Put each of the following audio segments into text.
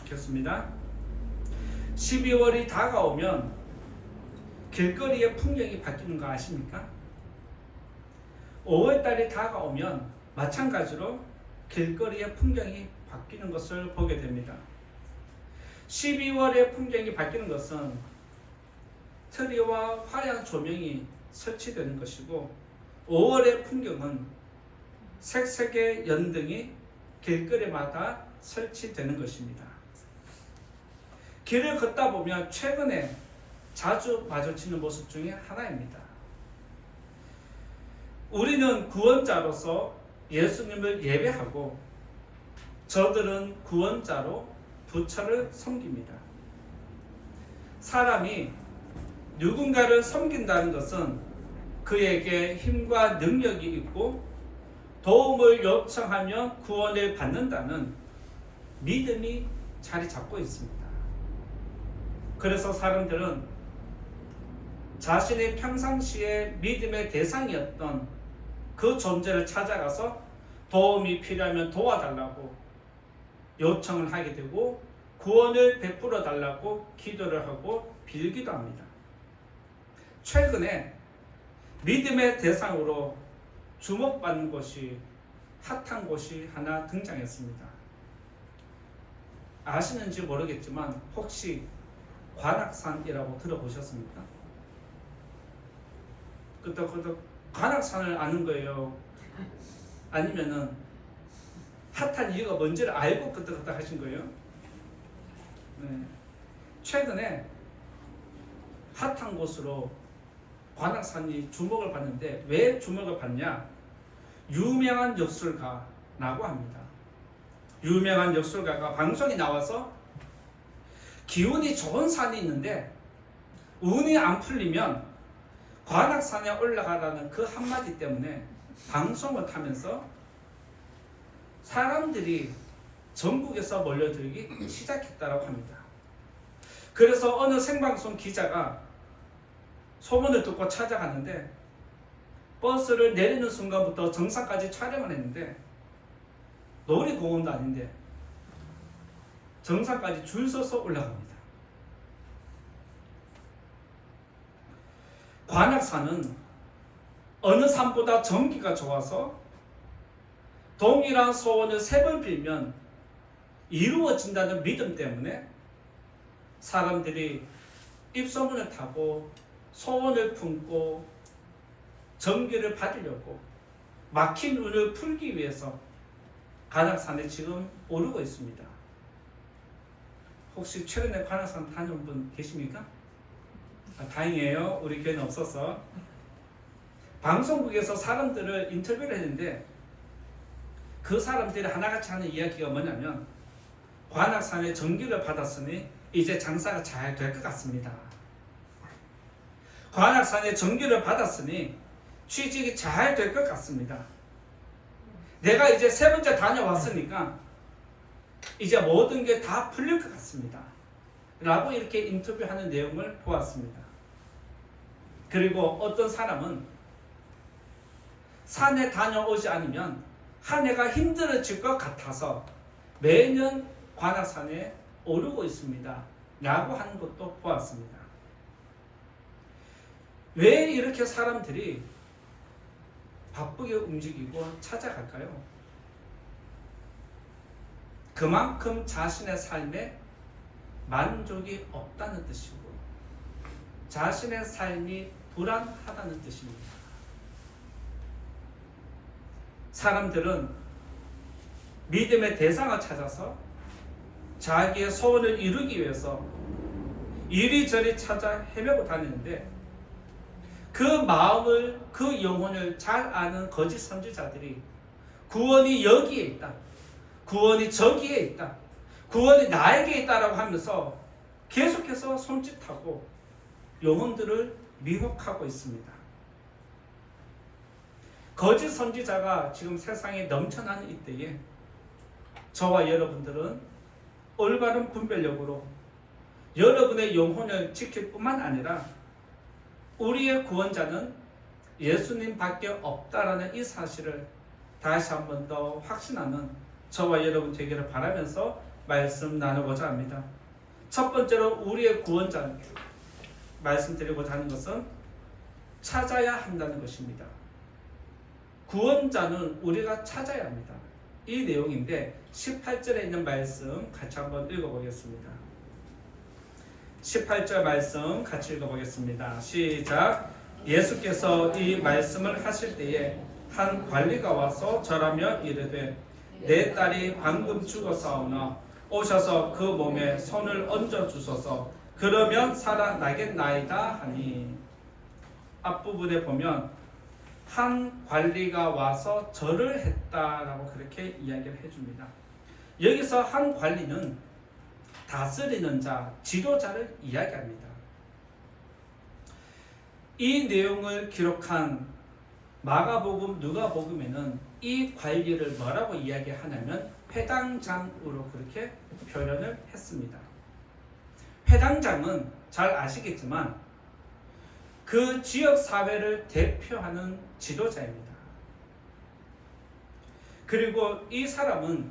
좋겠습니다. 12월이 다가오면 길거리의 풍경이 바뀌는 거 아십니까? 5월달이 다가오면 마찬가지로 길거리의 풍경이 바뀌는 것을 보게 됩니다. 12월의 풍경이 바뀌는 것은 트리와 화려한 조명이 설치되는 것이고, 5월의 풍경은 색색의 연등이 길거리마다 설치되는 것입니다. 길을 걷다 보면 최근에 자주 마주치는 모습 중에 하나입니다. 우리는 구원자로서 예수님을 예배하고 저들은 구원자로 부처를 섬깁니다. 사람이 누군가를 섬긴다는 것은 그에게 힘과 능력이 있고 도움을 요청하며 구원을 받는다는 믿음이 자리 잡고 있습니다. 그래서 사람들은 자신의 평상시에 믿음의 대상이었던 그 존재를 찾아가서 도움이 필요하면 도와달라고 요청을 하게 되고, 구원을 베풀어 달라고 기도를 하고 빌기도 합니다. 최근에 믿음의 대상으로 주목받는 곳이, 핫한 곳이 하나 등장했습니다. 아시는지 모르겠지만 혹시 관악산이라고 들어보셨습니까? 끄덕끄덕 관악산을 아는 거예요? 아니면은 핫한 이유가 뭔지를 알고 끄덕끄덕 하신 거예요? 네. 최근에 핫한 곳으로 관악산이 주목을 받는데, 왜 주목을 받냐? 유명한 역술가라고 합니다. 유명한 역술가가 방송에 나와서 기운이 좋은 산이 있는데 운이 안 풀리면 관악산에 올라가라는 그 한마디 때문에 방송을 타면서 사람들이 전국에서 몰려들기 시작했다고 합니다. 그래서 어느 생방송 기자가 소문을 듣고 찾아갔는데, 버스를 내리는 순간부터 정상까지 촬영을 했는데, 놀이공원도 아닌데 정상까지 줄 서서 올라갑니다. 관악산은 어느 산보다 전기가 좋아서 동일한 소원을 3번 빌면 이루어진다는 믿음 때문에 사람들이 입소문을 타고 소원을 품고 전기를 받으려고 막힌 운을 풀기 위해서 관악산에 지금 오르고 있습니다. 혹시 최근에 관악산 다녀온 분 계십니까? 다행이에요. 우리 교회는 없어서. 방송국에서 사람들을 인터뷰를 했는데 그 사람들이 하나같이 하는 이야기가 뭐냐면, 관악산에 전기를 받았으니 이제 장사가 잘 될 것 같습니다. 관악산에 전기를 받았으니 취직이 잘 될 것 같습니다. 내가 이제 3번째 다녀왔으니까 이제 모든 게 다 풀릴 것 같습니다. 라고 이렇게 인터뷰하는 내용을 보았습니다. 그리고 어떤 사람은 산에 다녀오지 않으면 한 해가 힘들어질 것 같아서 매년 관악산에 오르고 있습니다. 라고 하는 것도 보았습니다. 왜 이렇게 사람들이 바쁘게 움직이고 찾아갈까요? 그만큼 자신의 삶에 만족이 없다는 뜻이고 자신의 삶이 불안하다는 뜻입니다. 사람들은 믿음의 대상을 찾아서 자기의 소원을 이루기 위해서 이리저리 찾아 헤매고 다니는데, 그 마음을, 그 영혼을 잘 아는 거짓 선지자들이 구원이 여기에 있다, 구원이 저기에 있다, 구원이 나에게 있다라고 하면서 계속해서 손짓하고 영혼들을 미혹하고 있습니다. 거짓 선지자가 지금 세상에 넘쳐나는 이때에 저와 여러분들은 올바른 분별력으로 여러분의 영혼을 지킬 뿐만 아니라 우리의 구원자는 예수님 밖에 없다라는 이 사실을 다시 한 번 더 확신하는 저와 여러분 되기를 바라면서 말씀 나누고자 합니다. 첫 번째로 우리의 구원자 말씀드리고자 하는 것은 찾아야 한다는 것입니다. 구원자는 우리가 찾아야 합니다. 이 내용인데 18절에 있는 말씀 같이 한번 읽어보겠습니다. 18절 말씀 같이 읽어보겠습니다. 시작. 예수께서 이 말씀을 하실 때에 한 관리가 와서 절하며 이르되 내 딸이 방금 죽었사오나 오셔서 그 몸에 손을 얹어 주소서. 그러면 살아나겠나이다 하니. 앞부분에 보면 한 관리가 와서 절을 했다라고 그렇게 이야기를 해줍니다. 여기서 한 관리는 다스리는 자, 지도자를 이야기합니다. 이 내용을 기록한 마가복음, 누가복음에는 이 관리를 뭐라고 이야기하냐면 회당장으로 그렇게 표현을 했습니다. 회당장은 잘 아시겠지만 그 지역 사회를 대표하는 지도자입니다. 그리고 이 사람은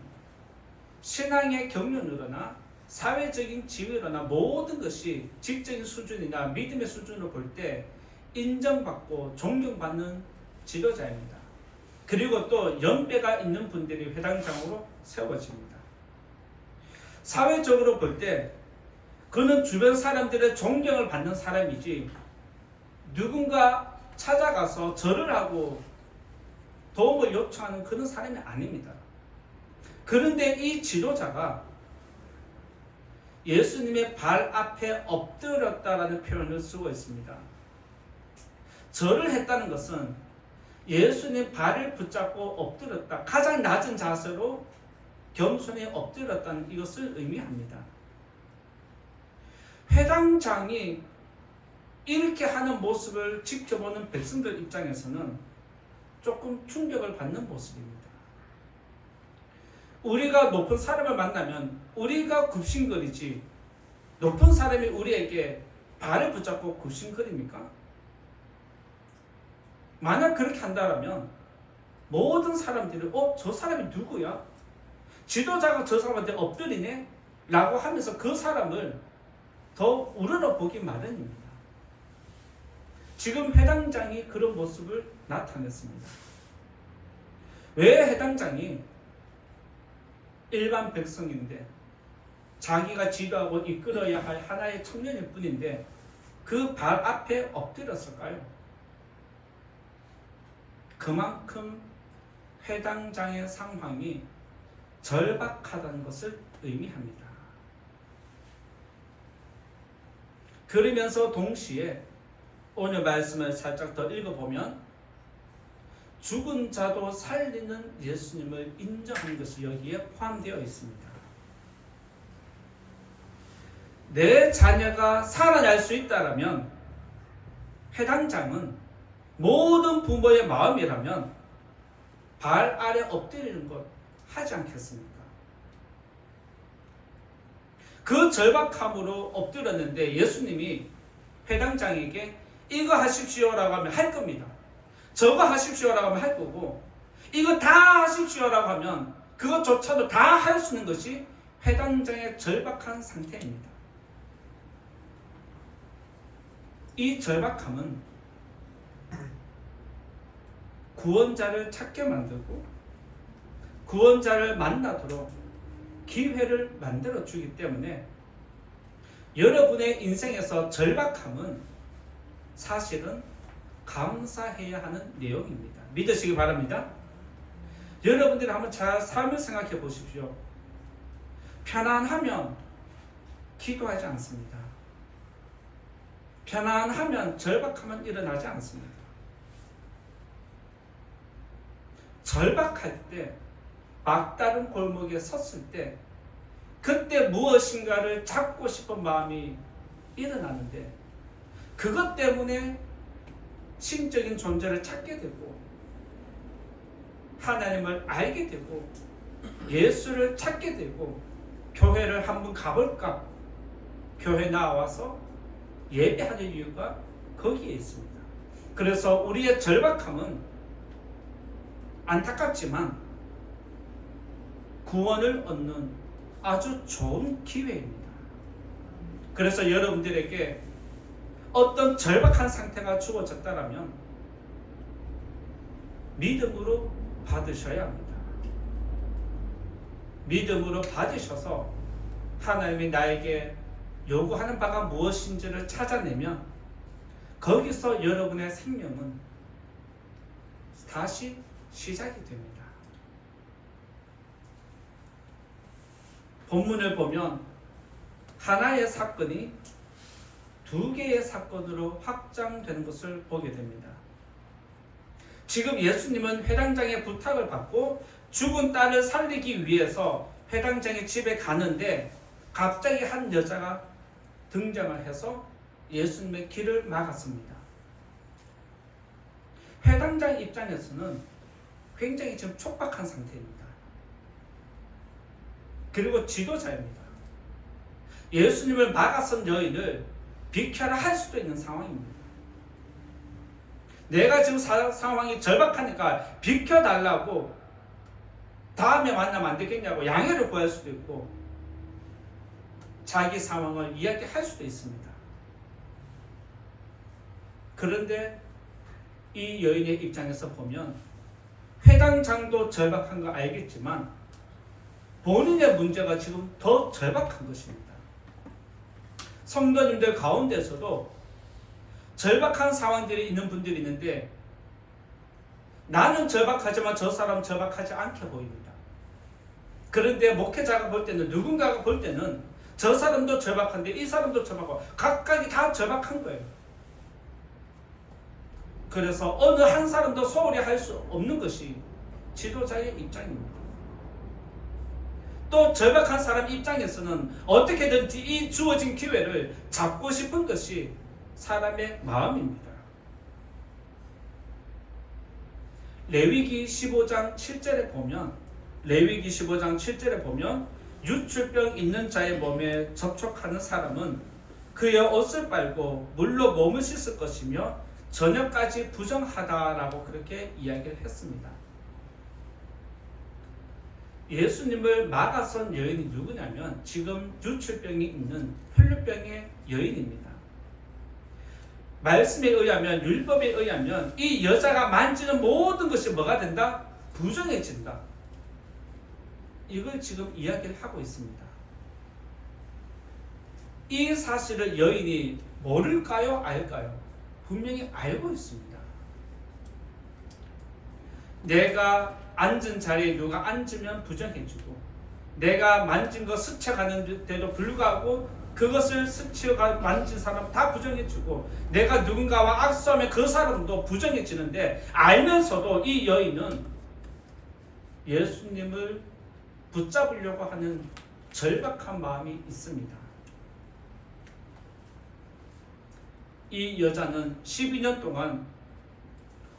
신앙의 경륜으로나 사회적인 지위로나 모든 것이 지적인 수준이나 믿음의 수준으로 볼 때 인정받고 존경받는 지도자입니다. 그리고 또 연배가 있는 분들이 회당장으로 세워집니다. 사회적으로 볼 때 그는 주변 사람들의 존경을 받는 사람이지 누군가 찾아가서 절을 하고 도움을 요청하는 그런 사람이 아닙니다. 그런데 이 지도자가 예수님의 발 앞에 엎드렸다라는 표현을 쓰고 있습니다. 절을 했다는 것은 예수님 발을 붙잡고 엎드렸다. 가장 낮은 자세로 겸손히 엎드렸다는 이것을 의미합니다. 회당장이 이렇게 하는 모습을 지켜보는 백성들 입장에서는 조금 충격을 받는 모습입니다. 우리가 높은 사람을 만나면 우리가 굽신거리지 높은 사람이 우리에게 발을 붙잡고 굽신거립니까? 만약 그렇게 한다면 모든 사람들이 저 사람이 누구야? 지도자가 저 사람한테 엎드리네? 라고 하면서 그 사람을 더 우러러보기 마련입니다. 지금 회당장이 그런 모습을 나타냈습니다. 왜 회당장이 일반 백성인데 자기가 지도하고 이끌어야 할 하나의 청년일 뿐인데 그 발 앞에 엎드렸을까요? 그만큼 회당장의 상황이 절박하다는 것을 의미합니다. 그러면서 동시에 오늘 말씀을 살짝 더 읽어보면 죽은 자도 살리는 예수님을 인정하는 것이 여기에 포함되어 있습니다. 내 자녀가 살아날 수 있다면 회당장은 모든 부모의 마음이라면 발 아래 엎드리는 것 하지 않겠습니까? 그 절박함으로 엎드렸는데 예수님이 회당장에게 이거 하십시오라고 하면 할 겁니다. 저거 하십시오라고 하면 할 거고 이거 다 하십시오라고 하면 그것조차도 다 할 수 있는 것이 회당장의 절박한 상태입니다. 이 절박함은 구원자를 찾게 만들고 구원자를 만나도록 기회를 만들어 주기 때문에 여러분의 인생에서 절박함은 사실은 감사해야 하는 내용입니다. 믿으시기 바랍니다. 여러분들이 한번 잘 삶을 생각해 보십시오. 편안하면 기도하지 않습니다. 편안하면 절박함은 일어나지 않습니다. 절박할 때 막다른 골목에 섰을 때 그때 무엇인가를 잡고 싶은 마음이 일어나는데 그것 때문에 신적인 존재를 찾게 되고 하나님을 알게 되고 예수를 찾게 되고 교회를 한번 가볼까? 교회 나와서 예배하는 이유가 거기에 있습니다. 그래서 우리의 절박함은 안타깝지만 구원을 얻는 아주 좋은 기회입니다. 그래서 여러분들에게 어떤 절박한 상태가 주어졌다면 믿음으로 받으셔야 합니다. 믿음으로 받으셔서 하나님이 나에게 요구하는 바가 무엇인지를 찾아내면 거기서 여러분의 생명은 다시 시작이 됩니다. 본문을 보면 하나의 사건이 두 개의 사건으로 확장되는 것을 보게 됩니다. 지금 예수님은 회당장의 부탁을 받고 죽은 딸을 살리기 위해서 회당장의 집에 가는데 갑자기 한 여자가 등장을 해서 예수님의 길을 막았습니다. 회당장 입장에서는 굉장히 지금 촉박한 상태입니다. 그리고 지도자입니다. 예수님을 막아선 여인을 비켜라 할 수도 있는 상황입니다. 내가 지금 상황이 절박하니까 비켜달라고 다음에 만나면 안 되겠냐고 양해를 구할 수도 있고 자기 상황을 이야기할 수도 있습니다. 그런데 이 여인의 입장에서 보면 회당장도 절박한 거 알겠지만 본인의 문제가 지금 더 절박한 것입니다. 성도님들 가운데서도 절박한 상황들이 있는 분들이 있는데 나는 절박하지만 저 사람은 절박하지 않게 보입니다. 그런데 목회자가 볼 때는 누군가가 볼 때는 저 사람도 절박한데 이 사람도 절박하고 각각이 다 절박한 거예요. 그래서 어느 한 사람도 소홀히 할 수 없는 것이 지도자의 입장입니다. 또 절박한 사람 입장에서는 어떻게든지 이 주어진 기회를 잡고 싶은 것이 사람의 마음입니다. 레위기 15장 7절에 보면 유출병 있는 자의 몸에 접촉하는 사람은 그의 옷을 빨고 물로 몸을 씻을 것이며 저녁까지 부정하다라고 그렇게 이야기를 했습니다. 예수님을 막아선 여인이 누구냐면 지금 유출병이 있는 혈류병의 여인입니다. 말씀에 의하면 율법에 의하면 이 여자가 만지는 모든 것이 뭐가 된다? 부정해진다. 이걸 지금 이야기를 하고 있습니다. 이 사실을 여인이 모를까요? 알까요? 분명히 알고 있습니다. 내가 앉은 자리에 누가 앉으면 부정해주고 내가 만진 거 스쳐가는데도 불구하고 그것을 스쳐가 만진 사람 다 부정해주고 내가 누군가와 악수하면 그 사람도 부정해지는데 알면서도 이 여인은 예수님을 붙잡으려고 하는 절박한 마음이 있습니다. 이 여자는 12년 동안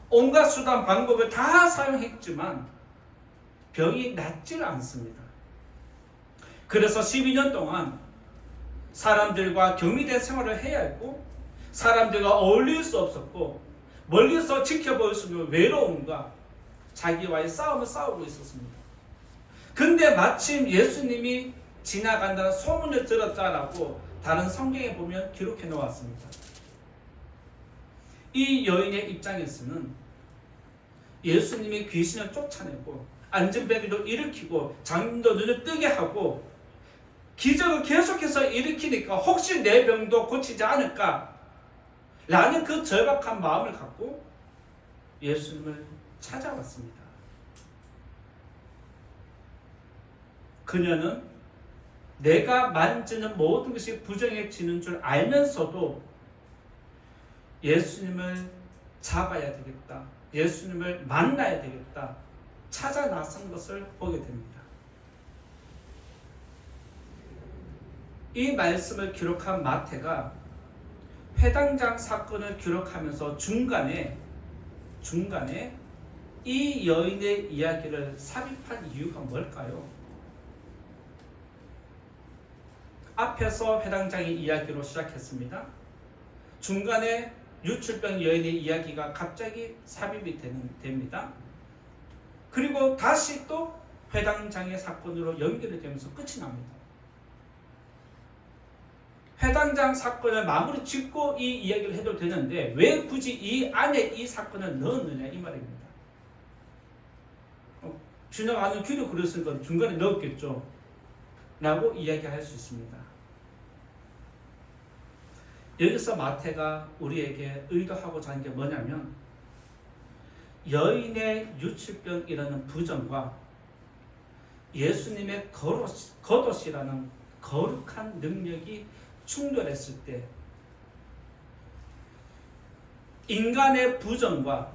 온갖 수단 방법을 다 사용했지만 병이 낫질 않습니다. 그래서 12년 동안 사람들과 격리된 생활을 해야 했고 사람들과 어울릴 수 없었고 멀리서 지켜볼 수 있는 외로움과 자기와의 싸움을 싸우고 있었습니다. 근데 마침 예수님이 지나간다는 소문을 들었다라고 다른 성경에 보면 기록해 놓았습니다. 이 여인의 입장에서는 예수님이 귀신을 쫓아내고 안전벨리도 일으키고 장님도 눈을 뜨게 하고 기적을 계속해서 일으키니까 혹시 내 병도 고치지 않을까 라는 그 절박한 마음을 갖고 예수님을 찾아왔습니다. 그녀는 내가 만지는 모든 것이 부정해지는 줄 알면서도 예수님을 잡아야 되겠다. 예수님을 만나야 되겠다. 찾아 나선 것을 보게 됩니다. 이 말씀을 기록한 마태가 회당장 사건을 기록하면서 중간에 이 여인의 이야기를 삽입한 이유가 뭘까요? 앞에서 회당장의 이야기로 시작했습니다. 중간에 유출병 여인의 이야기가 갑자기 삽입이 됩니다. 그리고 다시 또 회당장의 사건으로 연결이 되면서 끝이 납니다. 회당장 사건을 마무리 짓고 이 이야기를 해도 되는데 왜 굳이 이 안에 이 사건을 넣었느냐 이 말입니다. 지나가는 길을 그렸으니까 중간에 넣었겠죠 라고 이야기할 수 있습니다. 여기서 마태가 우리에게 의도하고자 하는 게 뭐냐면 여인의 유치병이라는 부정과 예수님의 겉옷이라는 거룩한 능력이 충돌했을 때 인간의 부정과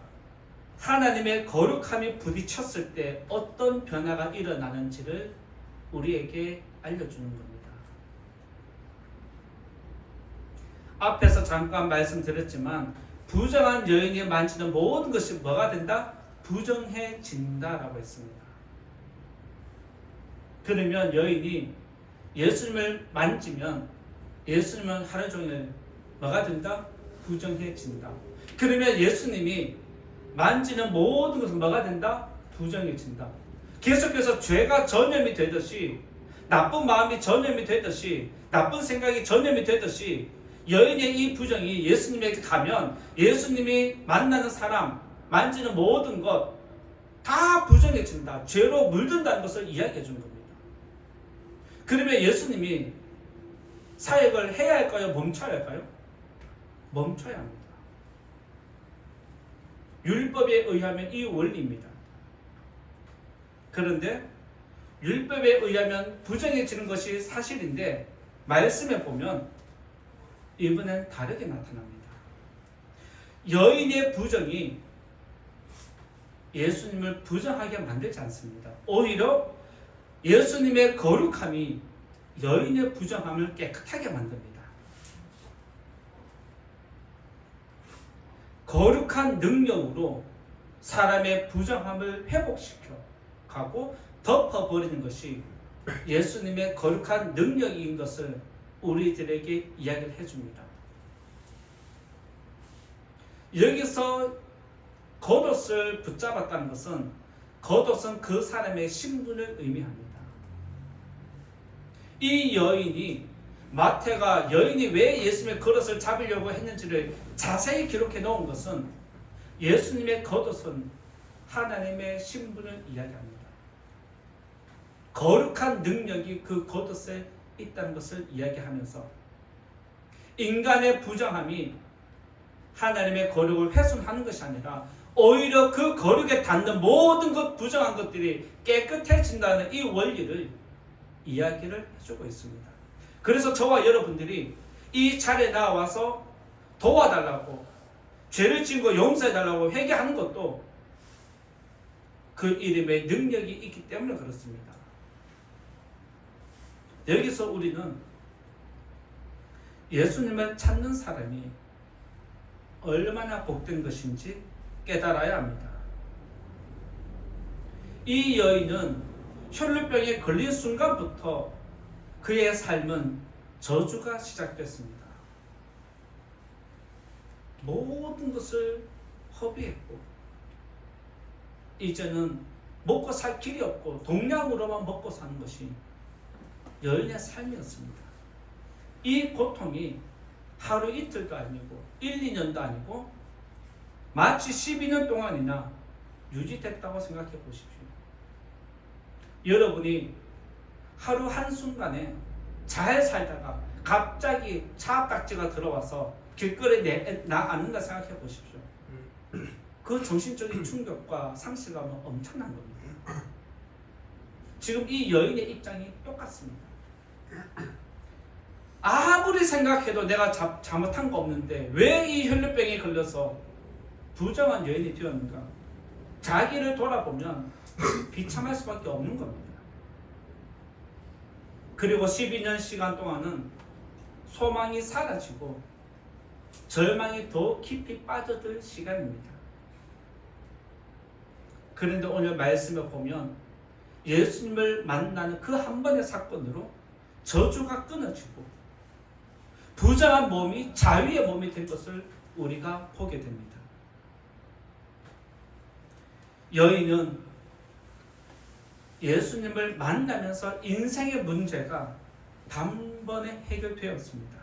하나님의 거룩함이 부딪혔을 때 어떤 변화가 일어나는지를 우리에게 알려주는 겁니다. 앞에서 잠깐 말씀드렸지만 부정한 여인이 만지는 모든 것이 뭐가 된다? 부정해진다라고 했습니다. 그러면 여인이 예수님을 만지면 예수님은 하루 종일 뭐가 된다? 부정해진다. 그러면 예수님이 만지는 모든 것은 뭐가 된다? 부정해진다. 계속해서 죄가 전염이 되듯이 나쁜 마음이 전염이 되듯이 나쁜 생각이 전염이 되듯이 여인의 이 부정이 예수님에게 가면 예수님이 만나는 사람, 만지는 모든 것 다 부정해진다. 죄로 물든다는 것을 이야기해 준 겁니다. 그러면 예수님이 사역을 해야 할까요? 멈춰야 할까요? 멈춰야 합니다. 율법에 의하면 이 원리입니다. 그런데 율법에 의하면 부정해지는 것이 사실인데 말씀에 보면 이번엔 다르게 나타납니다. 여인의 부정이 예수님을 부정하게 만들지 않습니다. 오히려 예수님의 거룩함이 여인의 부정함을 깨끗하게 만듭니다. 거룩한 능력으로 사람의 부정함을 회복시켜 가고 덮어버리는 것이 예수님의 거룩한 능력인 것을 우리들에게 이야기를 해줍니다. 여기서 겉옷을 붙잡았다는 것은 겉옷은 그 사람의 신분을 의미합니다. 이 여인이 마태가 여인이 왜 예수님의 겉옷을 잡으려고 했는지를 자세히 기록해 놓은 것은 예수님의 겉옷은 하나님의 신분을 이야기합니다. 거룩한 능력이 그 겉옷에 있다는 것을 이야기하면서 인간의 부정함이 하나님의 거룩을 훼손하는 것이 아니라 오히려 그 거룩에 닿는 모든 것 부정한 것들이 깨끗해진다는 이 원리를 이야기를 해주고 있습니다. 그래서 저와 여러분들이 이 자리에 나와서 도와달라고 죄를 지은 거 용서해달라고 회개하는 것도 그 이름의 능력이 있기 때문에 그렇습니다. 여기서 우리는 예수님을 찾는 사람이 얼마나 복된 것인지 깨달아야 합니다. 이 여인은 혈루병에 걸린 순간부터 그의 삶은 저주가 시작됐습니다. 모든 것을 허비했고 이제는 먹고 살 길이 없고 동량으로만 먹고 사는 것이 여인의 삶이었습니다. 이 고통이 하루 이틀도 아니고 1, 2년도 아니고 마치 12년 동안이나 유지됐다고 생각해 보십시오. 여러분이 하루 한순간에 잘 살다가 갑자기 차악딱지가 들어와서 길거리에 앉는다 생각해 보십시오. 그 정신적인 충격과 상실감은 엄청난 겁니다. 지금 이 여인의 입장이 똑같습니다. 아무리 생각해도 내가 잘못한 거 없는데 왜 이 혈루병에 걸려서 부정한 여인이 되었는가? 자기를 돌아보면 비참할 수밖에 없는 겁니다. 그리고 12년 시간 동안은 소망이 사라지고 절망이 더 깊이 빠져들 시간입니다. 그런데 오늘 말씀을 보면 예수님을 만나는 그 한 번의 사건으로 저주가 끊어지고 부정한 몸이 자유의 몸이 된 것을 우리가 보게 됩니다. 여인은 예수님을 만나면서 인생의 문제가 단번에 해결되었습니다.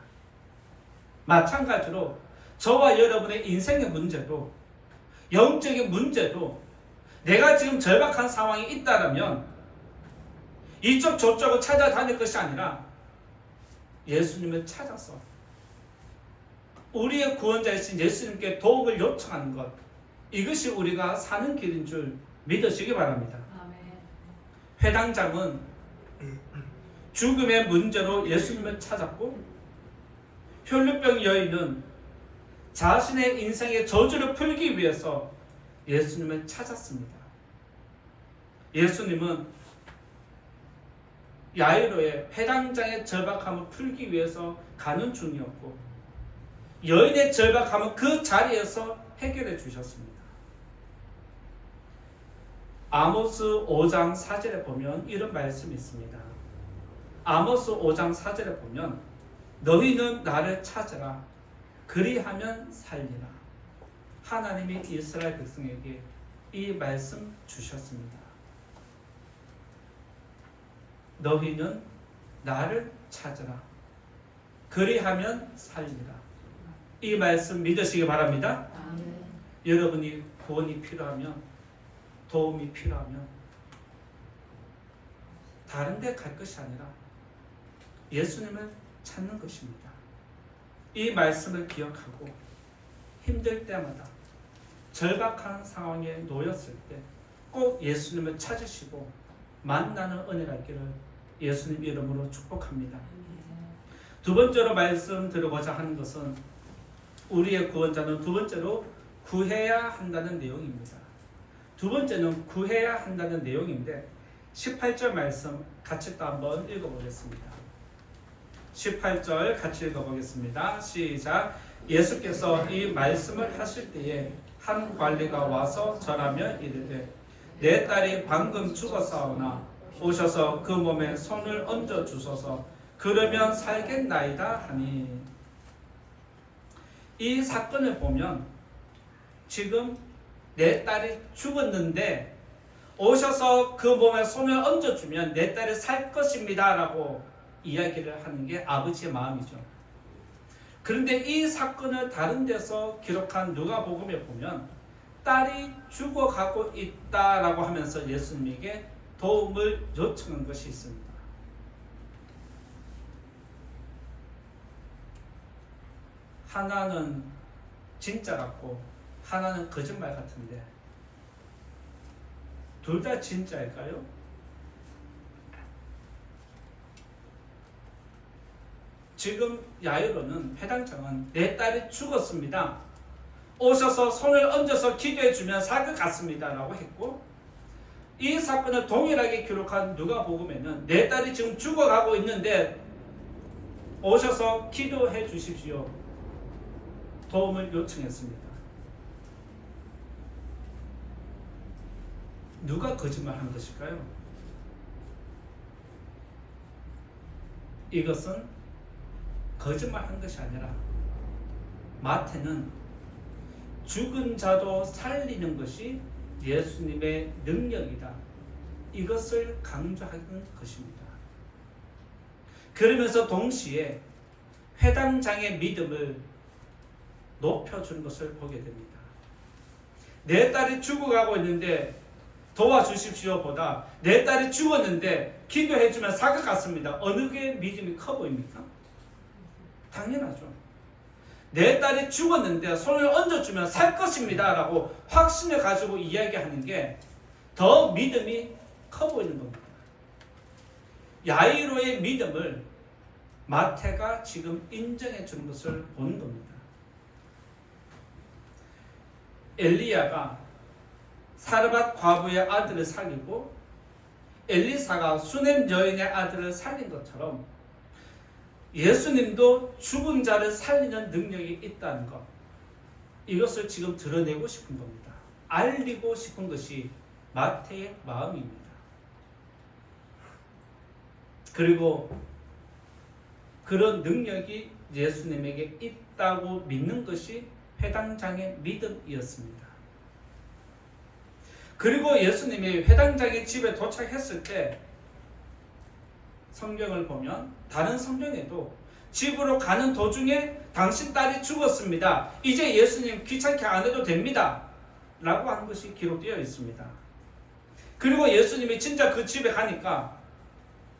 마찬가지로 저와 여러분의 인생의 문제도, 영적인 문제도 내가 지금 절박한 상황이 있다면 이쪽 저쪽을 찾아다닐 것이 아니라 예수님을 찾아서 우리의 구원자이신 예수님께 도움을 요청하는 것, 이것이 우리가 사는 길인 줄 믿으시기 바랍니다. 회당장은 죽음의 문제로 예수님을 찾았고, 혈루병 여인은 자신의 인생의 저주를 풀기 위해서 예수님을 찾았습니다. 예수님은 야이로의 회당장의 절박함을 풀기 위해서 가는 중이었고, 여인의 절박함은 그 자리에서 해결해 주셨습니다. 아모스 5장 4절에 보면 이런 말씀이 있습니다. 아모스 5장 4절에 보면 너희는 나를 찾으라 그리하면 살리라. 하나님이 이스라엘 백성에게 이 말씀 주셨습니다. 너희는 나를 찾으라 그리하면 살리라. 이 말씀 믿으시기 바랍니다. 여러분이 구원이 필요하면, 도움이 필요하면 다른 데 갈 것이 아니라 예수님을 찾는 것입니다. 이 말씀을 기억하고 힘들 때마다, 절박한 상황에 놓였을 때 꼭 예수님을 찾으시고 만나는 은혜가 있기를 예수님 이름으로 축복합니다. 두 번째로 말씀드리고자 하는 것은 우리의 구원자는 두 번째로 구해야 한다는 내용입니다. 두 번째는 구해야 한다는 내용인데 18절 말씀 같이 또 한번 읽어보겠습니다. 18절 같이 읽어보겠습니다. 시작. 예수께서 이 말씀을 하실 때에 한 관리가 와서 전하며 이르되 내 딸이 방금 죽었사오나 오셔서 그 몸에 손을 얹어 주소서 그러면 살겠나이다 하니, 이 사건을 보면 지금 내 딸이 죽었는데 오셔서 그 몸에 손을 얹어주면 내 딸이 살 것입니다 라고 이야기를 하는 게 아버지의 마음이죠. 그런데 이 사건을 다른 데서 기록한 누가복음에 보면 딸이 죽어가고 있다라고 하면서 예수님에게 도움을 요청한 것이 있습니다. 하나는 진짜 같고 하나는 거짓말 같은데 둘 다 진짜일까요? 지금 야이로는, 회당장은 내 딸이 죽었습니다, 오셔서 손을 얹어서 기도해 주면 살 것 같습니다 라고 했고, 이 사건을 동일하게 기록한 누가복음에는 내 딸이 지금 죽어가고 있는데 오셔서 기도해 주십시오, 도움을 요청했습니다. 누가 거짓말한 것일까요? 이것은 거짓말한 것이 아니라 마태는 죽은 자도 살리는 것이 예수님의 능력이다, 이것을 강조하는 것입니다. 그러면서 동시에 회당장의 믿음을 높여주는 것을 보게 됩니다. 내 딸이 죽어가고 있는데 도와주십시오 보다 내 딸이 죽었는데 기도해주면 살 것 같습니다, 어느 게 믿음이 커 보입니까? 당연하죠. 내 딸이 죽었는데 손을 얹어주면 살 것입니다 라고 확신을 가지고 이야기하는 게 더 믿음이 커 보이는 겁니다. 야이로의 믿음을 마태가 지금 인정해 주는 것을 보는 겁니다. 엘리야가 사르밧 과부의 아들을 살리고 엘리사가 수넴 여인의 아들을 살린 것처럼 예수님도 죽은 자를 살리는 능력이 있다는 것, 이것을 지금 드러내고 싶은 겁니다. 알리고 싶은 것이 마태의 마음입니다. 그리고 그런 능력이 예수님에게 있다고 믿는 것이 회당장의 믿음이었습니다. 그리고 예수님이 회당장의 집에 도착했을 때 성경을 보면, 다른 성경에도 집으로 가는 도중에 당신 딸이 죽었습니다. 이제 예수님 귀찮게 안 해도 됩니다. 라고 하는 것이 기록되어 있습니다. 그리고 예수님이 진짜 그 집에 가니까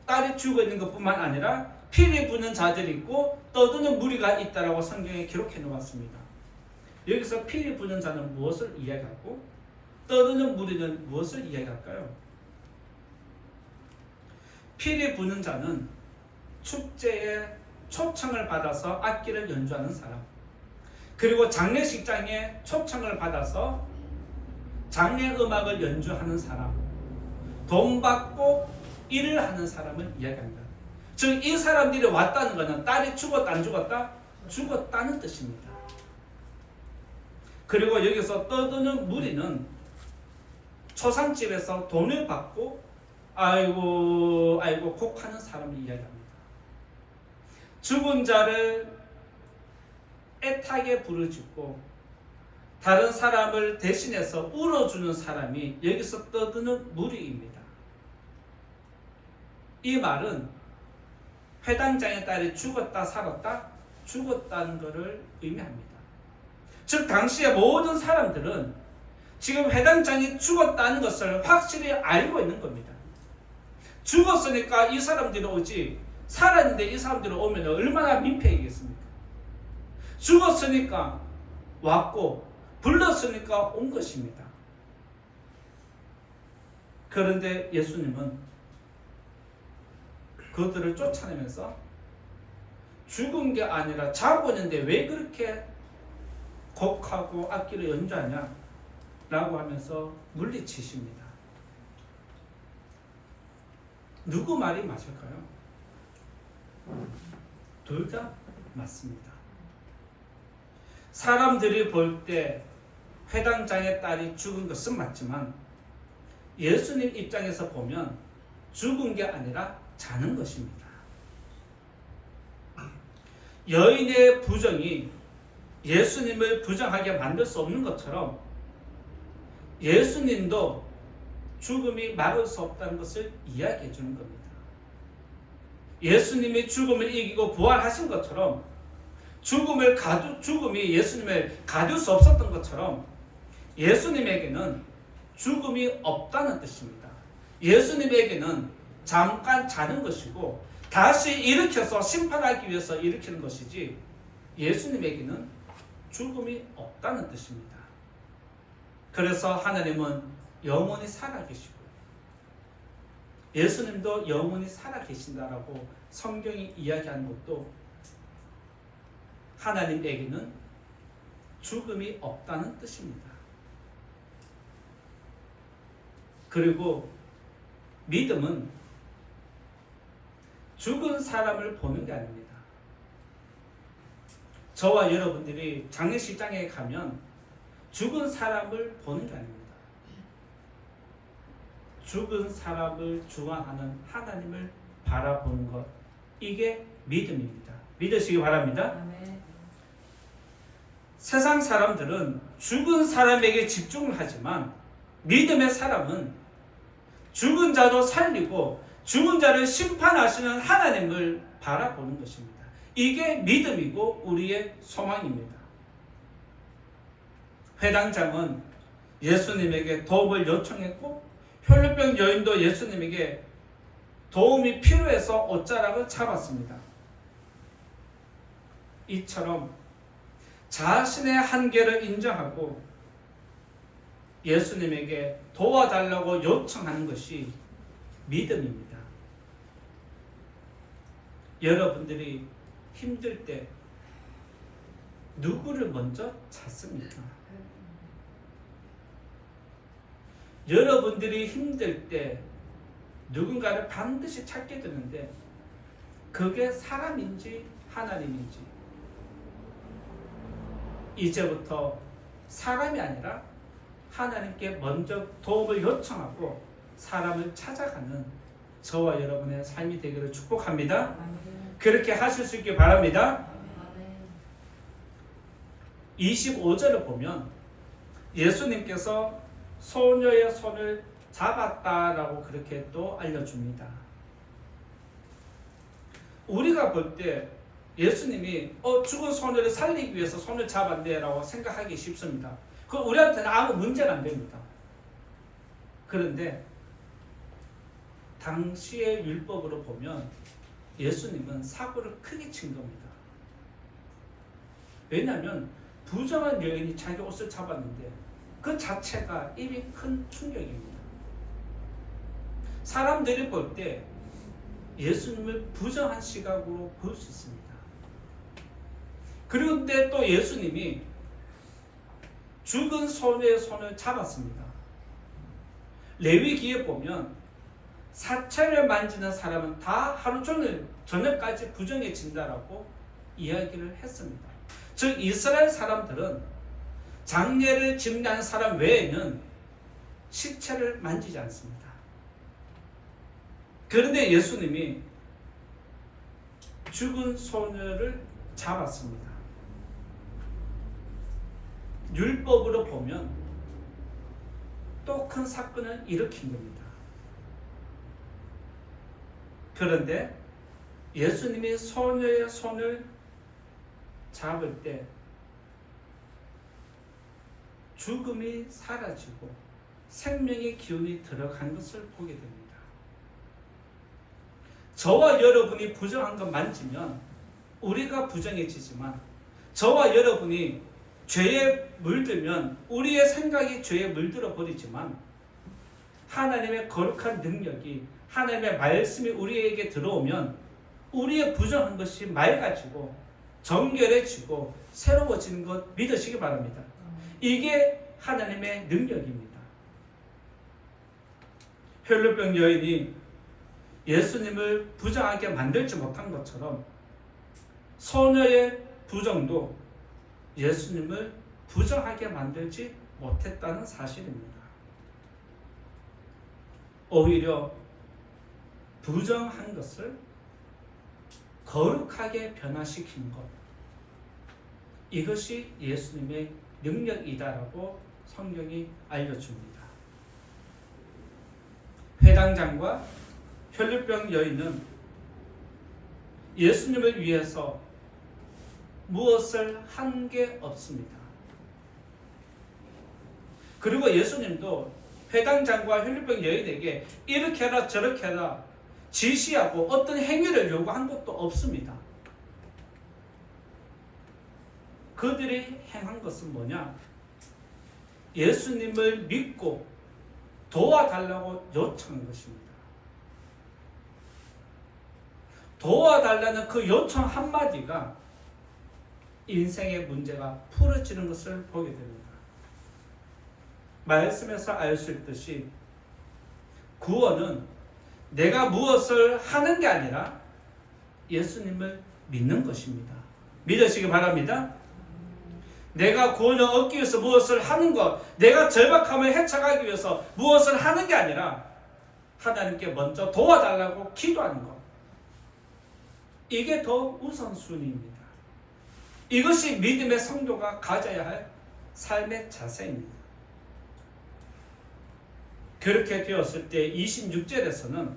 딸이 죽어 있는 것뿐만 아니라 피를 부는 자들이 있고 떠드는 무리가 있다라고 성경에 기록해 놓았습니다. 여기서 피를 부는 자는 무엇을 이야기하고 떠드는 무리는 무엇을 이야기할까요? 피를 부는 자는 축제에 초청을 받아서 악기를 연주하는 사람, 그리고 장례식장에 초청을 받아서 장례 음악을 연주하는 사람, 돈 받고 일을 하는 사람을 이야기합니다. 즉 이 사람들이 왔다는 것은 딸이 죽었다 안 죽었다? 죽었다는 뜻입니다. 그리고 여기서 떠드는 무리는 초상집에서 돈을 받고 아이고 아이고 곡하는 사람을 이야기합니다. 죽은 자를 애타게 부르짖고 다른 사람을 대신해서 울어주는 사람이 여기서 떠드는 무리입니다. 이 말은 회당장의 딸이 죽었다 살았다? 죽었다는 것을 의미합니다. 즉 당시의 모든 사람들은 지금 회당장이 죽었다는 것을 확실히 알고 있는 겁니다. 죽었으니까 이 사람들이 오지, 살았는데 이 사람들이 오면 얼마나 민폐이겠습니까? 죽었으니까 왔고 불렀으니까 온 것입니다. 그런데 예수님은 그들을 쫓아내면서 죽은 게 아니라 자고 있는데 왜 그렇게 곡하고 악기를 연주하냐 라고 하면서 물리치십니다. 누구 말이 맞을까요? 둘 다 맞습니다. 사람들이 볼 때 회당장의 딸이 죽은 것은 맞지만 예수님 입장에서 보면 죽은 게 아니라 자는 것입니다. 여인의 부정이 예수님을 부정하게 만들 수 없는 것처럼 예수님도 죽음이 막을 수 없다는 것을 이야기해 주는 겁니다. 예수님이 죽음을 이기고 부활하신 것처럼 죽음이 예수님을 가둘 수 없었던 것처럼 예수님에게는 죽음이 없다는 뜻입니다. 예수님에게는 잠깐 자는 것이고 다시 일으켜서 심판하기 위해서 일으키는 것이지 예수님에게는 죽음이 없다는 뜻입니다. 그래서 하나님은 영원히 살아계시고 예수님도 영원히 살아계신다라고 성경이 이야기하는 것도 하나님에게는 죽음이 없다는 뜻입니다. 그리고 믿음은 죽은 사람을 보는 게 아닙니다. 저와 여러분들이 장례식장에 가면 죽은 사람을 보는 게 아닙니다. 죽은 사람을 중화하는 하나님을 바라보는 것, 이게 믿음입니다. 믿으시기 바랍니다. 아멘. 세상 사람들은 죽은 사람에게 집중을 하지만 믿음의 사람은 죽은 자도 살리고 죽은 자를 심판하시는 하나님을 바라보는 것입니다. 이게 믿음이고 우리의 소망입니다. 회당장은 예수님에게 도움을 요청했고 혈루병 여인도 예수님에게 도움이 필요해서 옷자락을 잡았습니다. 이처럼 자신의 한계를 인정하고 예수님에게 도와달라고 요청하는 것이 믿음입니다. 여러분들이 힘들 때 누구를 먼저 찾습니까? 여러분들이 힘들 때 누군가를 반드시 찾게 되는데 그게 사람인지 하나님인지 이제부터 사람이 아니라 하나님께 먼저 도움을 요청하고 사람을 찾아가는 저와 여러분의 삶이 되기를 축복합니다. 그렇게 하실 수 있길 바랍니다. 25절을 보면 예수님께서 소녀의 손을 잡았다라고 그렇게 또 알려줍니다. 우리가 볼 때 예수님이 죽은 소녀를 살리기 위해서 손을 잡았네라고 생각하기 쉽습니다. 그 우리한테는 아무 문제가 안 됩니다. 그런데 당시의 율법으로 보면 예수님은 사고를 크게 친 겁니다. 왜냐하면 부정한 여인이 자기 옷을 잡았는데 그 자체가 이미 큰 충격입니다. 사람들이 볼 때 예수님을 부정한 시각으로 볼 수 있습니다. 그런데 또 예수님이 죽은 소녀의 손을 잡았습니다. 레위기에 보면 사체를 만지는 사람은 다 하루 종일 저녁까지 부정해진다라고 이야기를 했습니다. 즉 이스라엘 사람들은 장례를 집례하는 사람 외에는 시체를 만지지 않습니다. 그런데 예수님이 죽은 소녀를 잡았습니다. 율법으로 보면 또 큰 사건을 일으킨 겁니다. 그런데 예수님이 소녀의 손을 잡을 때 죽음이 사라지고 생명의 기운이 들어간 것을 보게 됩니다. 저와 여러분이 부정한 것 만지면 우리가 부정해지지만 저와 여러분이 죄에 물들면 우리의 생각이 죄에 물들어 버리지만 하나님의 거룩한 능력이 하나님의 말씀이 우리에게 들어오면 우리의 부정한 것이 맑아지고 정결해지고 새로워지는 것 믿으시기 바랍니다. 이게 하나님의 능력입니다. 혈루병 여인이 예수님을 부정하게 만들지 못한 것처럼 소녀의 부정도 예수님을 부정하게 만들지 못했다는 사실입니다. 오히려 부정한 것을 거룩하게 변화시키는 것, 이것이 예수님의 능력이다라고 성경이 알려줍니다. 회당장과 혈루병 여인은 예수님을 위해서 무엇을 한 게 없습니다. 그리고 예수님도 회당장과 혈루병 여인에게 이렇게 해라 저렇게 해라 지시하고 어떤 행위를 요구한 것도 없습니다. 그들이 행한 것은 뭐냐? 예수님을 믿고 도와달라고 요청한 것입니다. 도와달라는 그 요청 한마디가 인생의 문제가 풀어지는 것을 보게 됩니다. 말씀에서 알 수 있듯이 구원은 내가 무엇을 하는 게 아니라 예수님을 믿는 것입니다. 믿으시기 바랍니다. 내가 구원을 얻기 위해서 무엇을 하는 것, 내가 절박함을 헤쳐가기 위해서 무엇을 하는 게 아니라 하나님께 먼저 도와달라고 기도하는 것, 이게 더 우선순위입니다. 이것이 믿음의 성도가 가져야 할 삶의 자세입니다. 그렇게 되었을 때 26절에서는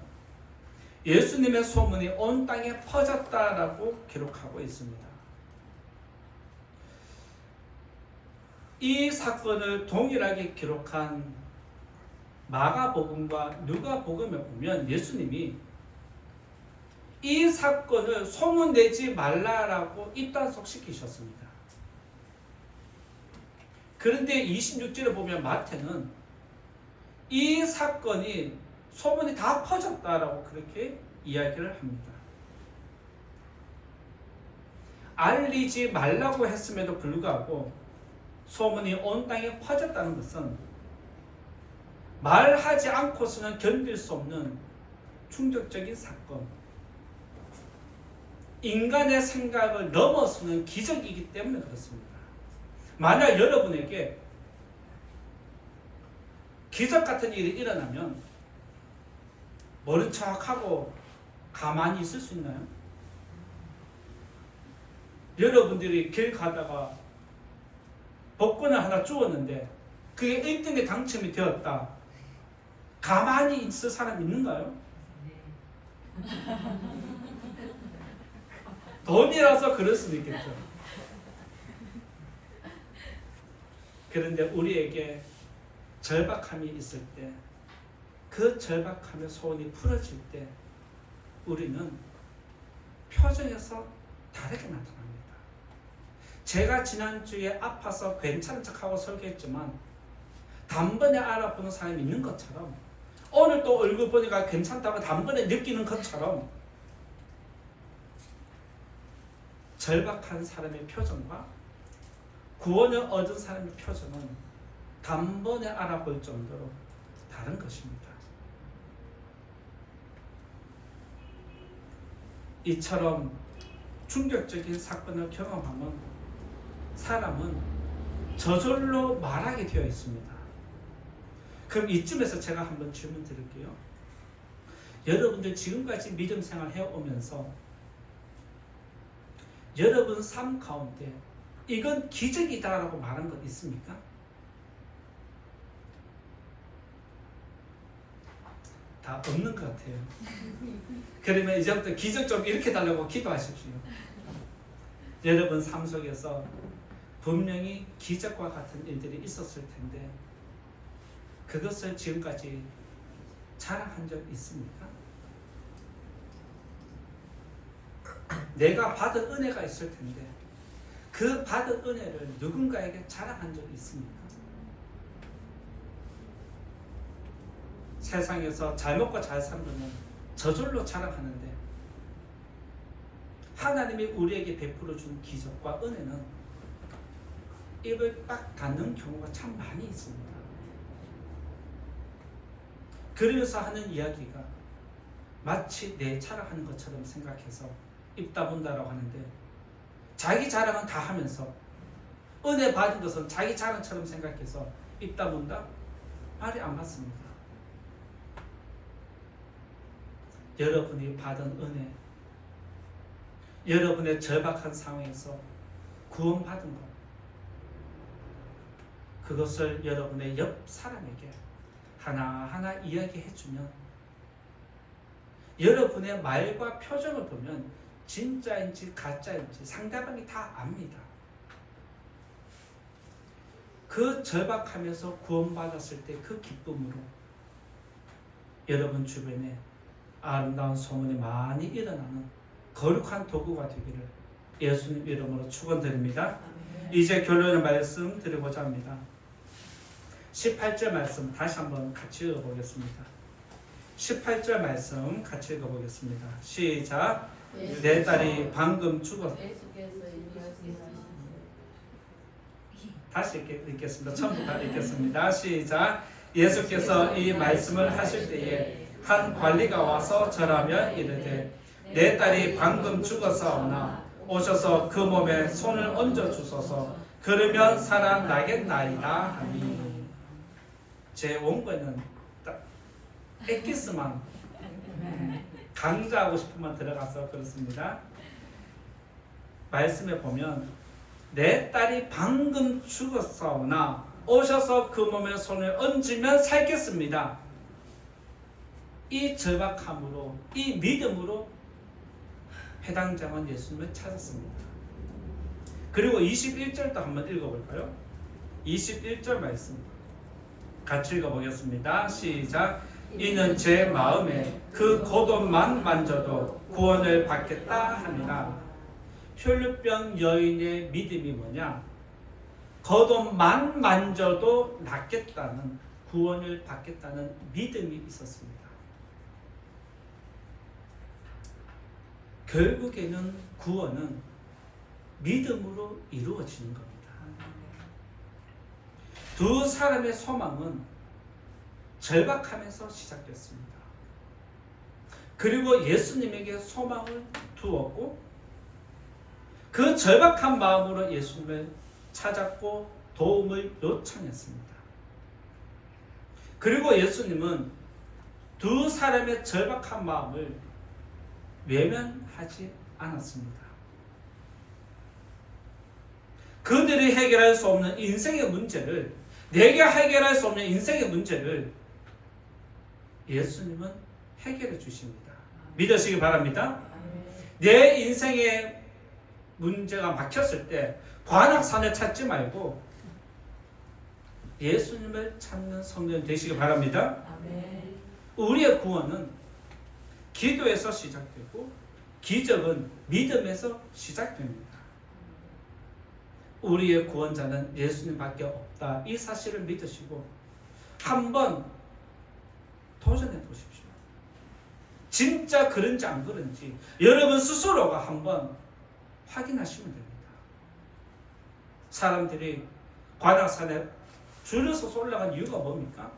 예수님의 소문이 온 땅에 퍼졌다라고 기록하고 있습니다. 이 사건을 동일하게 기록한 마가복음과 누가복음에 보면 예수님이 이 사건을 소문내지 말라라고 입단속시키셨습니다. 그런데 26절에 보면 마태는 이 사건이 소문이 다 퍼졌다라고 그렇게 이야기를 합니다. 알리지 말라고 했음에도 불구하고 소문이 온 땅에 퍼졌다는 것은 말하지 않고서는 견딜 수 없는 충격적인 사건, 인간의 생각을 넘어서는 기적이기 때문에 그렇습니다. 만약 여러분에게 기적 같은 일이 일어나면 모른 척하고 가만히 있을 수 있나요? 여러분들이 길 가다가 복권을 하나 주었는데 그게 1등에 당첨이 되었다. 가만히 있을 사람 있는가요? 돈이라서 그럴 수도 있겠죠. 그런데 우리에게 절박함이 있을 때, 그 절박함의 소원이 풀어질 때 우리는 표정에서 다르게 나타납니다. 제가 지난주에 아파서 괜찮은 척하고 설교했지만 단번에 알아보는 사람이 있는 것처럼, 오늘 또 얼굴 보니까 괜찮다고 단번에 느끼는 것처럼, 절박한 사람의 표정과 구원을 얻은 사람의 표정은 단번에 알아볼 정도로 다른 것입니다. 이처럼 충격적인 사건을 경험하면 사람은 저절로 말하게 되어 있습니다. 그럼 이쯤에서 제가 한번 질문 드릴게요. 여러분들 지금까지 믿음 생활 해오면서 여러분 삶 가운데 이건 기적이다라고 말한 것 있습니까? 다 없는 것 같아요. 그러면 이제부터 기적 좀 이렇게 달라고 기도하십시오. 여러분 삶 속에서 분명히 기적과 같은 일들이 있었을 텐데 그것을 지금까지 자랑한 적 있습니까? 내가 받은 은혜가 있을 텐데 그 받은 은혜를 누군가에게 자랑한 적 있습니까? 세상에서 잘 먹고 잘 사는 것은 저절로 자랑하는데 하나님이 우리에게 베풀어 준 기적과 은혜는 입을 딱 닫는 경우가 참 많이 있습니다. 그러면서 하는 이야기가 마치 내 자랑하는 것처럼 생각해서 입 다문다라고 하는데, 자기 자랑은 다 하면서 은혜 받은 것은 자기 자랑처럼 생각해서 입 다문다? 말이 안 맞습니다. 여러분이 받은 은혜, 여러분의 절박한 상황에서 구원받은 것, 그것을 여러분의 옆 사람에게 하나하나 이야기해주면 여러분의 말과 표정을 보면 진짜인지 가짜인지 상대방이 다 압니다. 그 절박하면서 구원받았을 때 그 기쁨으로 여러분 주변에 아름다운 소문이 많이 일어나는 거룩한 도구가 되기를 예수님 이름으로 축원드립니다. 이제 결론의 말씀 드리고자 합니다. 18절 말씀 다시 한번 같이 읽어보겠습니다. 18절 말씀 같이 읽어보겠습니다. 시작. 내 딸이 방금 죽었. 다시 읽겠습니다. 처음부터 읽겠습니다. 시작. 예수께서 이 말씀을 하실 때에 한 관리가 와서 절하며 이르되 내 딸이 방금 죽었사오나 오셔서 그 몸에 손을 얹어 주소서. 그러면 살아나겠나이다 하니. 제 원고에는 엑기스만 강조하고 싶으면 들어가서 그렇습니다. 말씀에 보면 내 딸이 방금 죽었사오나 오셔서 그 몸에 손을 얹으면 살겠습니다. 이 절박함으로, 이 믿음으로 해당 장은 예수님을 찾았습니다. 그리고 21절도 한번 읽어볼까요? 21절 말씀 같이 읽어보겠습니다. 시작. 이는 제 마음에 그 겉옷만 만져도 구원을 받겠다 하니라. 혈루병 여인의 믿음이 뭐냐? 겉옷만 만져도 낫겠다는, 구원을 받겠다는 믿음이 있었습니다. 결국에는 구원은 믿음으로 이루어지는 겁니다. 두 사람의 소망은 절박하면서 시작됐습니다. 그리고 예수님에게 소망을 두었고 그 절박한 마음으로 예수님을 찾았고 도움을 요청했습니다. 그리고 예수님은 두 사람의 절박한 마음을 외면하지 않았습니다. 그들이 해결할 수 없는 인생의 문제를, 내가 해결할 수 없는 인생의 문제를 예수님은 해결해 주십니다. 믿으시기 바랍니다. 내 인생의 문제가 막혔을 때 관악산에 찾지 말고 예수님을 찾는 성도님 되시기 바랍니다. 아멘. 우리의 구원은 기도에서 시작되고 기적은 믿음에서 시작됩니다. 우리의 구원자는 예수님밖에 없다. 이 사실을 믿으시고 한번 도전해 보십시오. 진짜 그런지 안 그런지 여러분 스스로가 한번 확인하시면 됩니다. 사람들이 관악산에 줄을 서서 올라간 이유가 뭡니까?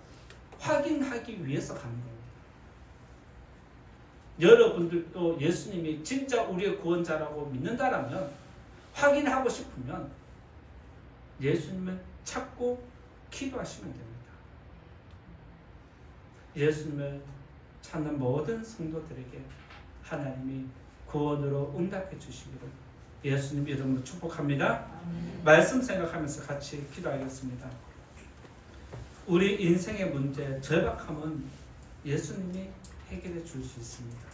확인하기 위해서 가는 겁니다. 여러분들도 예수님이 진짜 우리의 구원자라고 믿는다라면 확인하고 싶으면 예수님을 찾고 기도하시면 됩니다. 예수님을 찾는 모든 성도들에게 하나님이 구원으로 응답해 주시기를 예수님 이름으로 축복합니다. 말씀 생각하면서 같이 기도하겠습니다. 우리 인생의 문제, 절박함은 예수님이 해결해 줄 수 있습니다.